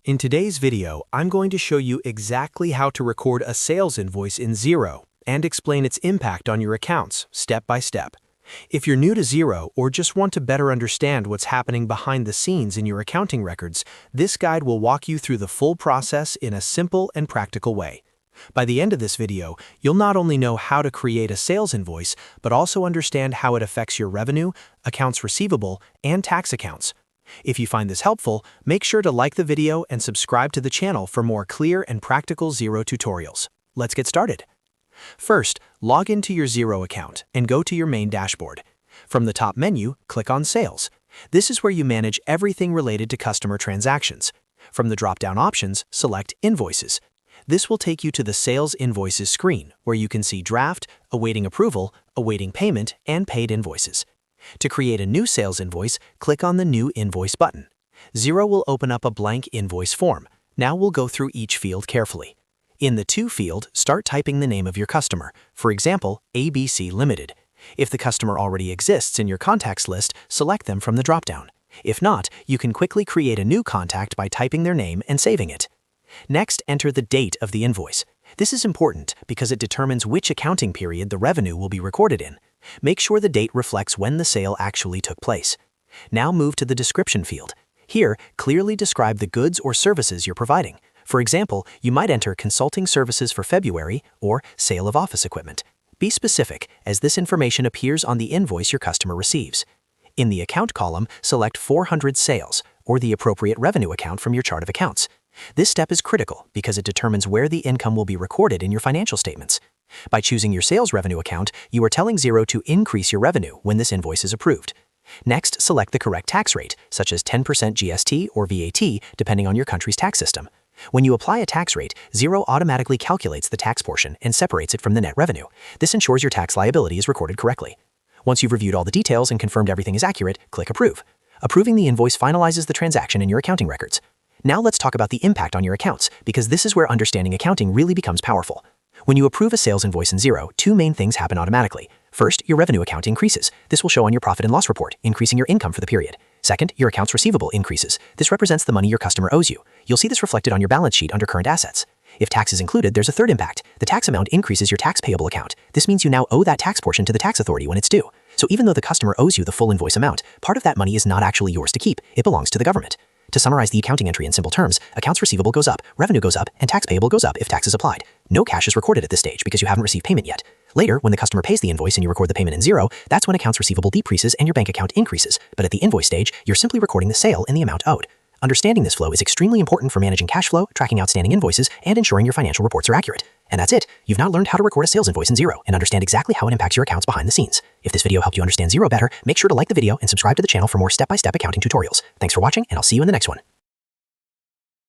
In today's video, I'm going to show you exactly how to record a sales invoice in Xero and explain its impact on your accounts, step by step. If you're new to Xero or just want to better understand what's happening behind the scenes in your accounting records, this guide will walk you through the full process in a simple and practical way. By the end of this video, you'll not only know how to create a sales invoice, but also understand how it affects your revenue, accounts receivable, and tax accounts. If you find this helpful, make sure to like the video and subscribe to the channel for more clear and practical Xero tutorials. Let's get started. First, log into your Xero account and go to your main dashboard. From the top menu, click on Sales. This is where you manage everything related to customer transactions. From the drop-down options, select Invoices. This will take you to the Sales Invoices screen, where you can see Draft, Awaiting Approval, Awaiting Payment, and Paid Invoices. To create a new sales invoice, click on the New Invoice button. Xero will open up a blank invoice form. Now we'll go through each field carefully. In the To field, start typing the name of your customer, for example, ABC Limited. If the customer already exists in your contacts list, select them from the dropdown. If not, you can quickly create a new contact by typing their name and saving it. Next, enter the date of the invoice. This is important because it determines which accounting period the revenue will be recorded in. Make sure the date reflects when the sale actually took place. Now move to the Description field. Here, clearly describe the goods or services you're providing. For example, you might enter consulting services for February or sale of office equipment. Be specific, as this information appears on the invoice your customer receives. In the Account column, select 400 Sales, or the appropriate revenue account from your chart of accounts. This step is critical because it determines where the income will be recorded in your financial statements. By choosing your sales revenue account, you are telling Xero to increase your revenue when this invoice is approved. Next, select the correct tax rate, such as 10% GST or VAT, depending on your country's tax system. When you apply a tax rate, Xero automatically calculates the tax portion and separates it from the net revenue. This ensures your tax liability is recorded correctly. Once you've reviewed all the details and confirmed everything is accurate, click Approve. Approving the invoice finalizes the transaction in your accounting records. Now let's talk about the impact on your accounts, because this is where understanding accounting really becomes powerful. When you approve a sales invoice in Xero, two main things happen automatically. First, your revenue account increases. This will show on your profit and loss report, increasing your income for the period. Second, your accounts receivable increases. This represents the money your customer owes you. You'll see this reflected on your balance sheet under current assets. If tax is included, there's a third impact. The tax amount increases your tax payable account. This means you now owe that tax portion to the tax authority when it's due. So even though the customer owes you the full invoice amount, part of that money is not actually yours to keep. It belongs to the government. To summarize the accounting entry in simple terms, accounts receivable goes up, revenue goes up, and tax payable goes up if tax is applied. No cash is recorded at this stage because you haven't received payment yet. Later, when the customer pays the invoice and you record the payment in Xero, that's when accounts receivable decreases and your bank account increases. But at the invoice stage, you're simply recording the sale in the amount owed. Understanding this flow is extremely important for managing cash flow, tracking outstanding invoices, and ensuring your financial reports are accurate. And that's it. You've now learned how to record a sales invoice in Xero and understand exactly how it impacts your accounts behind the scenes. If this video helped you understand Xero better, make sure to like the video and subscribe to the channel for more step-by-step accounting tutorials. Thanks for watching, and I'll see you in the next one.